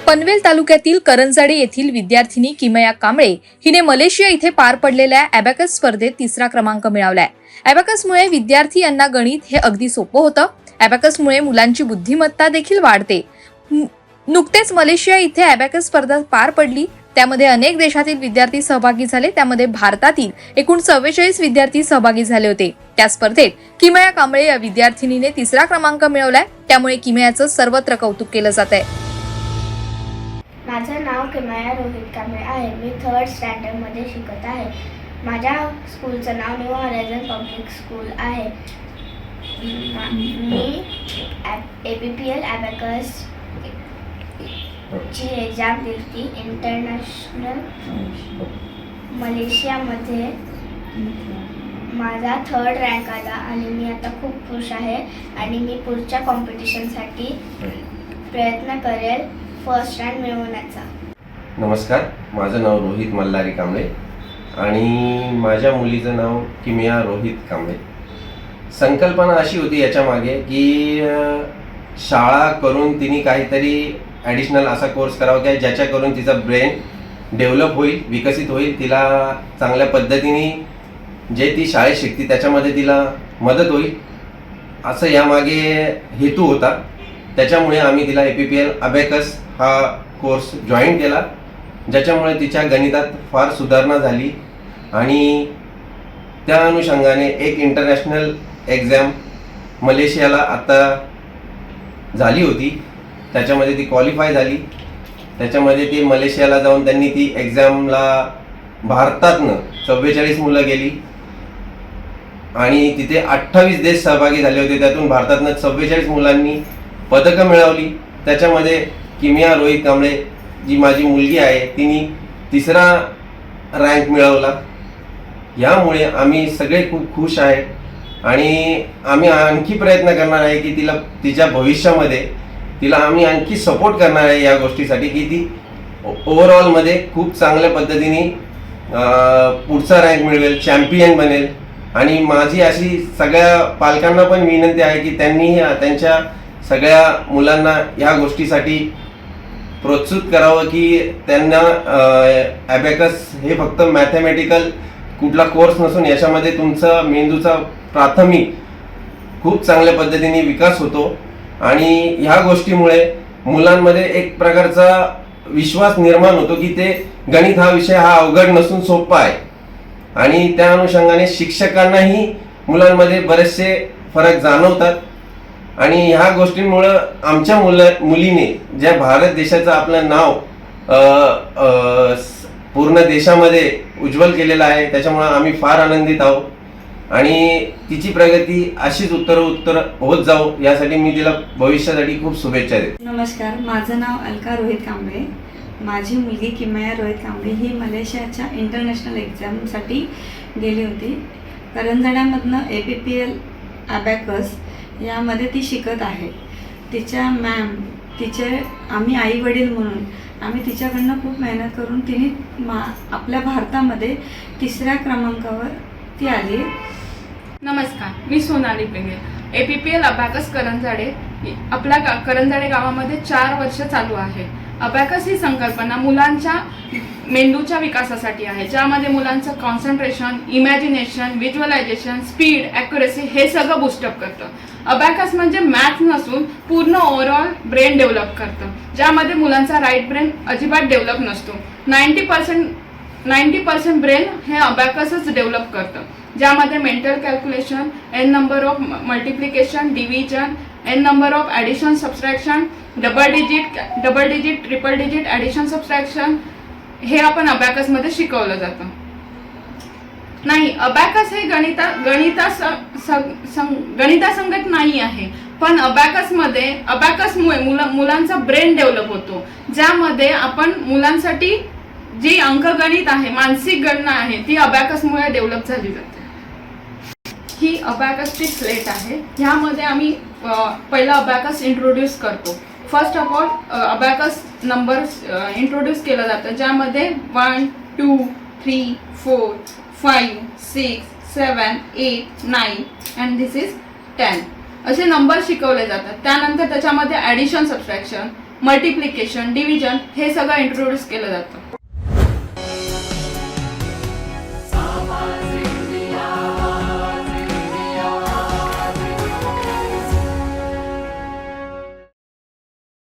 पनवेल तालुक्यातील करंजाडे येथील विद्यार्थिनी किमया कांबळे हिने मलेशिया इथे पार पडलेल्या ॲबॅकस स्पर्धेत 3रा क्रमांक मिळवलाय। ॲबॅकसमुळे विद्यार्थी यांना गणित हे अगदी सोपं होतं। ॲबॅकसमुळे मुलांची बुद्धिमत्ता देखील वाढते। नुकतेच मलेशिया इथे ॲबॅकस स्पर्धा पार पडली, त्यामध्ये अनेक देशातील विद्यार्थी सहभागी झाले। त्यामध्ये भारतातील एकूण 44 विद्यार्थी सहभागी झाले होते। त्या स्पर्धेत किमया कांबळे या विद्यार्थिनीने 3रा क्रमांक मिळवलाय, त्यामुळे किमयाचं सर्वत्र कौतुक केलं जात आहे। माझं नाव किमया रोहित कांबळे आहे। मी 3rd स्टँडर्डमध्ये शिकत आहे। माझ्या स्कूलचं नाव न्यू हॉरायझन पब्लिक स्कूल आहे। मी APPL ॲबॅकस ची एक्झाम दिली इंटरनॅशनल मलेशियामध्ये। माझा 3rd रँक आला आणि मी आता खूप खुश आहे आणि मी पुढच्या कॉम्पिटिशनसाठी प्रयत्न करेल 1st रँक मिळवण्याचा। नमस्कार, माझं नाव रोहित मल्हारी कांबळे आणि माझ्या मुलीचं नाव किमया रोहित कांबळे। संकल्पना अशी होती याच्या मागे की शाळा करून तिने काहीतरी ॲडिशनल असा कोर्स करावा की ज्याच्या करून तिचा ब्रेन डेव्हलप होईल, विकसित होईल, तिला चांगल्या पद्धतीने जे ती शाळेत शिकते त्याच्यामध्ये तिला मदत होईल, असं यामागे हेतू होता। त्याच्यामुळे आम्ही तिला APPL ॲबॅकस हा कोर्स जॉईन केला, ज्याच्यामुळे तिच्या गणितात फार सुधारणा झाली आणि त्या अनुषंगाने एक इंटरनॅशनल एक्झाम मलेशियाला आता झाली होती, त्याच्यामध्ये ती क्वालिफाय झाली। त्याच्यामध्ये ती मलेशियाला जाऊन त्यांनी ती एक्झामला भारतातनं 44 मुलं गेली आणि तिथे 28 देश सहभागी झाले होते। त्यातून भारतातनं 44 मुलांनी पदकं मिळवली। त्याच्यामध्ये किमया रोहित कांबळे जी माझी मुलगी आहे तिने 3रा रँक मिळवला। यामुळे आम्ही सगळे खूप खुश आहे आणि आम्ही आणखी प्रयत्न करणार आहे की तिच्या भविष्यामध्ये तिला आम्ही आणखी सपोर्ट करणार आहे या गोष्टीसाठी की ती ओव्हरऑलमध्ये खूप चांगल्या पद्धतीने पुढचा रँक मिळवेल, चॅम्पियन बनेल। आणि माझी अशी सगळ्या पालकांना पण विनंती आहे की त्यांनी त्यांच्या सगळ्या मुलांना या गोष्टीसाठी प्रोत्साहित करावं की त्यांना ॲबॅकस हे फक्त मॅथमॅटिकल कुठला कोर्स नसून याच्यामध्ये तुमचा मेंदूचा प्राथमिक खूप चांगल्या पद्धतीने विकास होतो आणि ह्या गोष्टीमुळे मुलांमध्ये एक प्रकारचा विश्वास निर्माण होतो की ते गणित हा विषय हा अवघड नसून सोपा आहे आणि त्या अनुषंगाने शिक्षकांनाही मुलांमध्ये बरेचसे फरक जाणवतात। आणि ह्या गोष्टींमुळं आमच्या मुलीने ज्या भारत देशाचं आपलं नाव पूर्ण देशामध्ये उज्ज्वल केलेलं आहे, त्याच्यामुळं आम्ही फार आनंदित आहोत आणि तिची प्रगती अशीच उत्तर होत जाऊ यासाठी मी तिला भविष्यासाठी खूप शुभेच्छा देतो। नमस्कार, माझं नाव अलका रोहित कांबळे। माझी मुलगी किमया रोहित कांबळे ही मलेशियाच्या इंटरनॅशनल एक्झामसाठी गेली होती। करंजाड्यामधनं APPL ॲबॅकस यामध्ये ती शिकत आहे। तिच्या आम्ही आई वडील म्हणून आम्ही तिच्याकडनं खूप मेहनत करून तिने आपल्या भारतामध्ये 3ऱ्या क्रमांकावर ती आली। नमस्कार, मी सोनाली पेंगे। APPL ॲबॅकस करंजाडे आपल्या करंजाडे गावामध्ये 4 वर्ष चालू आहे। ॲबॅकस ही संकल्पना मुलांच्या मेंदूच्या विकासासाठी आहे, ज्यामध्ये मुलांचं concentration, imagination, visualisation, speed, accuracy हे सगळं बूस्टअप करतं। ॲबॅकस म्हणजे मॅथ नसून पूर्ण ओव्हरऑल ब्रेन डेव्हलप करतं, ज्यामध्ये मुलांचा राईट ब्रेन अजिबात डेव्हलप नसतो। 90% ब्रेन हे ॲबॅकसच डेव्हलप करतं, ज्यामध्ये mental calculation, n number of multiplication, division, n number of addition, subtraction, double digit, triple digit, addition, subtraction हे आपण ॲबॅकसमध्ये शिकवलं जातं। नाही, ॲबॅकस हे गणितासंगत नाही आहे, पण ॲबॅकसमुळे मुलांचा ब्रेन डेव्हलप होतो, ज्यामध्ये आपण मुलांसाठी जी अंकगणित आहे, मानसिक गणना आहे, ती ॲबॅकसमुळे डेव्हलप झाली जाते। ही ॲबॅकसची स्लेट आहे, ह्यामध्ये आम्ही पहिला ॲबॅकस इंट्रोड्यूस करतो। First of all abacus number introduce केलं जातं, ज्यामध्ये 1, 2, 3, 4, 5, 6, 7, 8, 9 अँड दिस इज 10 असे नंबर शिकवले जातात। त्यानंतर त्याच्यामध्ये ॲडिशन, सबट्रॅक्शन, मल्टिप्लिकेशन, डिव्हिजन हे सगळं इंट्रोड्यूस केलं जातं.